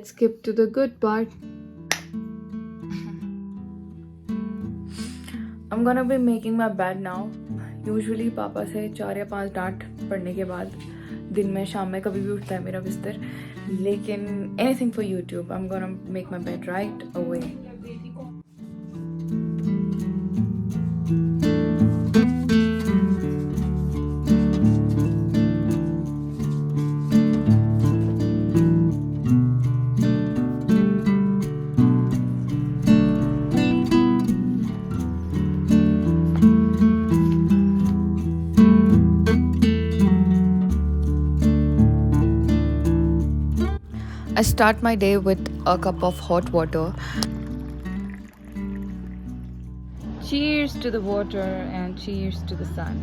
let's skip to the good part. I'm gonna be making my bed now. Usually पापा से 4 या 5 डांट पड़ने के बाद दिन में शाम में कभी भी उठता है मेरा बिस्तर, लेकिन anything for YouTube. I'm gonna make my bed right away. I start my day with a cup of hot water. Cheers to the water and cheers to the sun.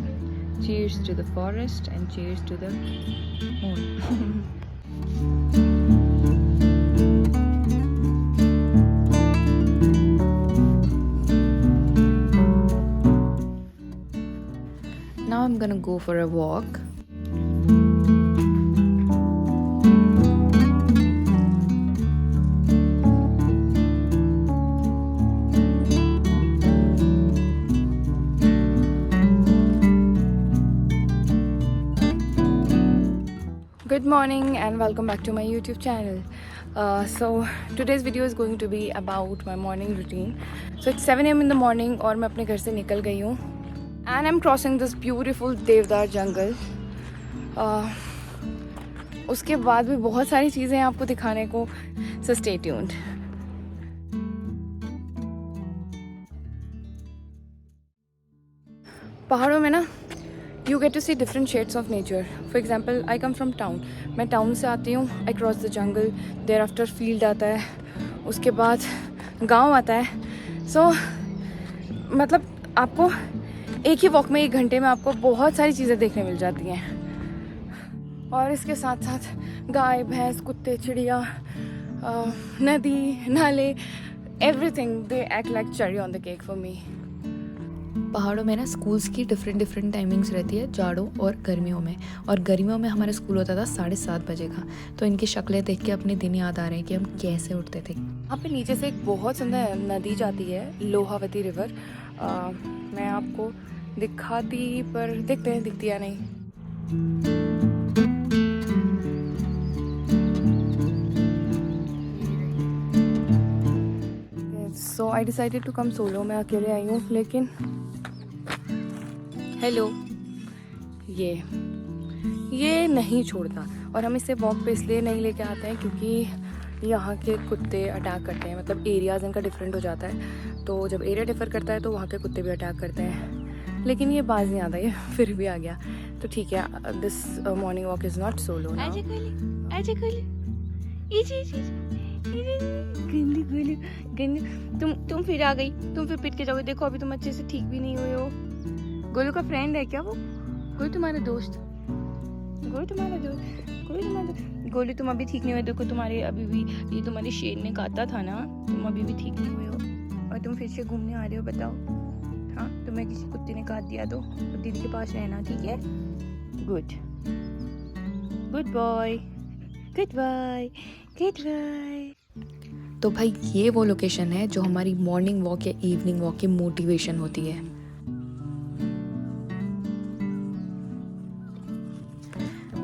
Cheers to the forest and cheers to the moon. Now I'm gonna go for a walk. Good morning and welcome back to my YouTube channel. So today's video is going to be about my morning routine. So it's 7 AM in the morning और मैं अपने घर से निकल गई हूँ and I'm crossing this beautiful देवदार जंगल. उसके बाद भी बहुत सारी चीज़ें हैं आपको दिखाने को, so stay tuned. पहाड़ों में ना you get to see different shades of nature. For example, I come from town. मैं टाउन से आती हूँ. I cross the jungle. Thereafter field आता है. उसके बाद गांव आता है. So मतलब आपको एक ही वॉक में 1 घंटे में आपको बहुत सारी चीज़ें देखने मिल जाती हैं. और इसके साथ साथ गाय, भैंस, कुत्ते, चिड़िया, नदी, नाले, everything they act like cherry on the cake for me. पहाड़ों में ना स्कूल्स की डिफरेंट टाइमिंग्स रहती है जाड़ों और गर्मियों में. और गर्मियों में हमारा स्कूल होता था 7:30 बजे का. तो इनकी शक्लें देख के अपने दिन याद आ रहे हैं कि हम कैसे उठते थे. यहाँ पे नीचे से एक बहुत सुंदर नदी जाती है, लोहावती रिवर. मैं आपको दिखाती पर देखते हैं दिखती या नहीं. So I decided to come solo. मैं अकेले आई हूँ, लेकिन हेलो ये नहीं छोड़ता. और हम इसे वॉक पे इसलिए नहीं लेके आते हैं क्योंकि यहाँ के कुत्ते अटैक करते हैं. मतलब एरियाज़ इनका डिफरेंट हो जाता है, तो जब एरिया डिफर करता है तो वहाँ के कुत्ते भी अटैक करते हैं. लेकिन ये बाज नहीं आता, ये फिर भी आ गया. तो ठीक है, this morning walk is not solo. तुम फिर आ गई, तुम फिर पिट के जाओगे. देखो अभी तुम अच्छे से ठीक भी नहीं हुए हो. गोलू का फ्रेंड है क्या वो? गोलू तुम्हारा दोस्त? गोलू तुम अभी ठीक नहीं हुए. देखो तुम्हारे अभी भी ये तुम्हारे शेर ने काटा था ना, तुम अभी भी ठीक नहीं हुए हो और तुम फिर से घूमने आ रहे हो. बताओ, हाँ तुम्हें किसी कुत्ते ने काट दिया तो दीदी के पास रहना, ठीक है? Good boy. तो भाई ये वो लोकेशन है जो हमारी मॉर्निंग वॉक या इवनिंग वॉक की मोटिवेशन होती है.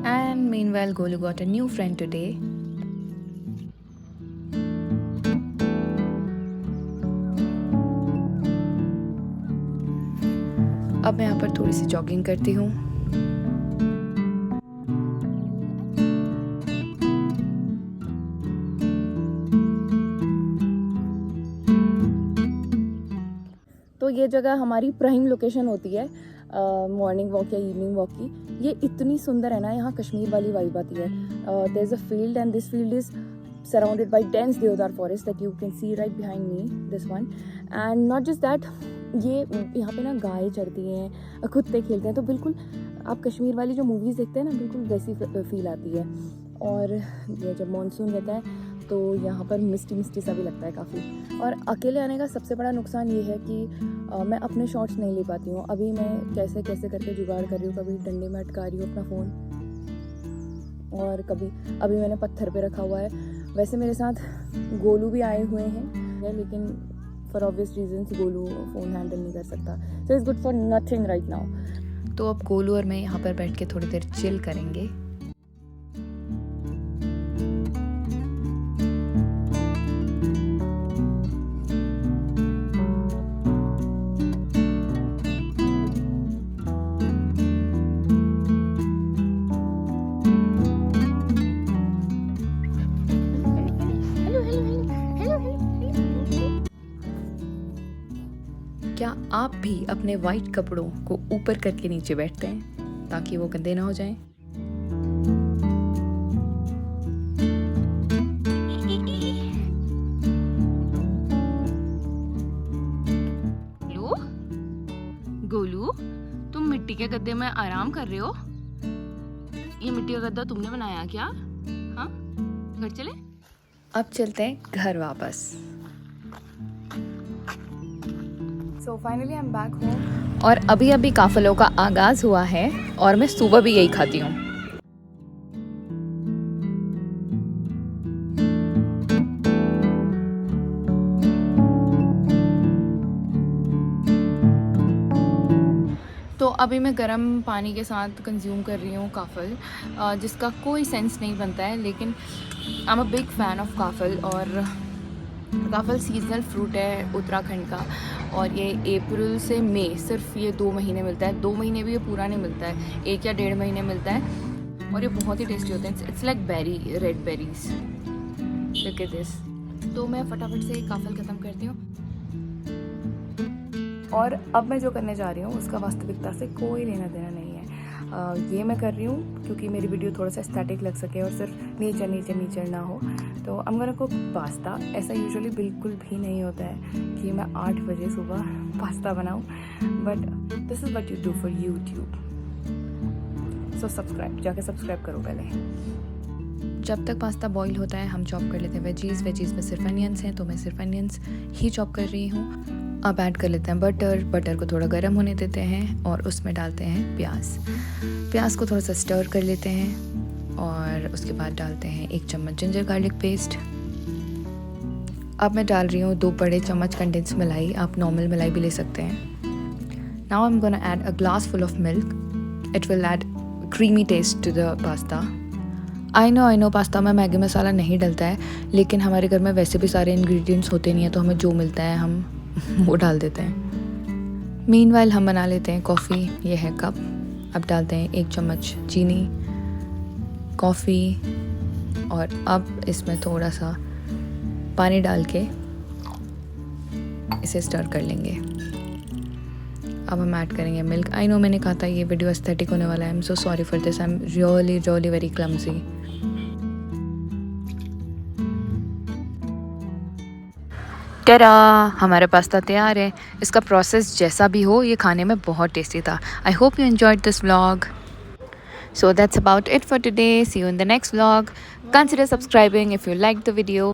And meanwhile, Golu got a new friend today. अब मैं यहाँ पर थोड़ी सी जॉगिंग करती हूँ. तो ये जगह हमारी प्राइम लोकेशन होती है मॉर्निंग वॉक या इवनिंग वॉक की. ये इतनी सुंदर है ना, यहाँ कश्मीर वाली वाइब आती है. There is a field and this field is surrounded by dense deodar forest that you can see right behind me, this one. And not just that, ये यहाँ पे ना गाय चरती हैं, कुत्ते खेलते हैं. तो बिल्कुल आप कश्मीर वाली जो मूवीज़ देखते हैं ना, बिल्कुल वैसी फील आती है. और ये जब मानसून रहता है तो यहाँ पर मिस्टी सा भी लगता है काफ़ी. और अकेले आने का सबसे बड़ा नुकसान ये है कि मैं अपने शॉट्स नहीं ले पाती हूँ. अभी मैं कैसे करके जुगाड़ कर रही हूँ. कभी डंडे में अटका रही हूँ अपना फ़ोन, और कभी अभी मैंने पत्थर पे रखा हुआ है वैसे मेरे साथ गोलू भी आए हुए हैं, लेकिन for obvious reasons Golu phone handle नहीं कर सकता, so it's good for nothing right now. तो अब गोलू और मैं यहाँ पर बैठ के थोड़ी देर चिल करेंगे। क्या आप भी अपने वाइट कपड़ों को ऊपर करके नीचे बैठते हैं ताकि वो गंदे ना हो जाएं? हेलो गोलू, तुम मिट्टी के गद्दे में आराम कर रहे हो? ये मिट्टी का गद्दा तुमने बनाया क्या? हाँ, घर चले? अब चलते हैं घर वापस। So finally I'm back home. और अभी अभी काफिलों का आगाज हुआ है और मैं सुबह भी यही खाती हूँ। तो अभी मैं गर्म पानी के साथ कंज्यूम कर रही हूँ काफ़ल, जिसका कोई सेंस नहीं बनता है, लेकिन I am a big fan of kafal. और काफ़ल सीजनल फ्रूट है उत्तराखंड का, और ये अप्रैल से मई सिर्फ ये 2 महीने मिलता है। 2 महीने भी ये पूरा नहीं मिलता है, 1 या 1.5 महीने मिलता है, और ये बहुत ही टेस्टी होते हैं। It's like berry, red berries, look at this. तो मैं फटाफट से काफ़ल ख़त्म करती हूँ। और अब मैं जो करने जा रही हूँ उसका वास्तविकता से कोई लेना देना नहीं है। ये मैं कर रही हूँ क्योंकि मेरी वीडियो थोड़ा सा एस्थेटिक लग सके और सिर्फ नेचर ना हो। तो आई एम गोना कुक पास्ता। ऐसा यूजुअली बिल्कुल भी नहीं होता है कि मैं 8 बजे सुबह पास्ता बनाऊँ, but this is what you do for YouTube. So subscribe, जाके सब्सक्राइब करो पहले। जब तक पास्ता बॉईल होता है हम चॉप कर लेते हैं वेजीज़ में सिर्फ अनियंस हैं, तो मैं सिर्फ अनियंस ही चॉप कर रही हूँ। अब ऐड कर लेते हैं बटर को थोड़ा गर्म होने देते हैं और उसमें डालते हैं प्याज को थोड़ा सा स्टर कर लेते हैं, और उसके बाद डालते हैं 1 चम्मच जिंजर गार्लिक पेस्ट। अब मैं डाल रही हूँ 2 बड़े चम्मच कंडेंस मलाई, आप नॉर्मल मलाई भी ले सकते हैं। Now I am gonna add a glass full of milk, it will add creamy taste to the pasta. I know pasta में मैगी मसाला नहीं डलता है, लेकिन हमारे घर में वैसे भी सारे इंग्रेडिएंट्स होते नहीं हैं, तो हमें जो मिलता है हम वो डाल देते हैं। मीनवाइल हम बना लेते हैं कॉफ़ी। ये है कप। अब डालते हैं 1 चम्मच चीनी, कॉफ़ी, और अब इसमें थोड़ा सा पानी डाल के इसे स्टर कर लेंगे। अब हम ऐड करेंगे मिल्क। आई नो मैंने कहा था ये वीडियो एस्थेटिक होने वाला है, I am so sorry for this, I am really very clumsy. टेरा, हमारा पास्ता तैयार है। इसका प्रोसेस जैसा भी हो, ये खाने में बहुत टेस्टी था। I hope you enjoyed this vlog. So that's about it for today. See you in the next vlog. Consider subscribing if you liked the video.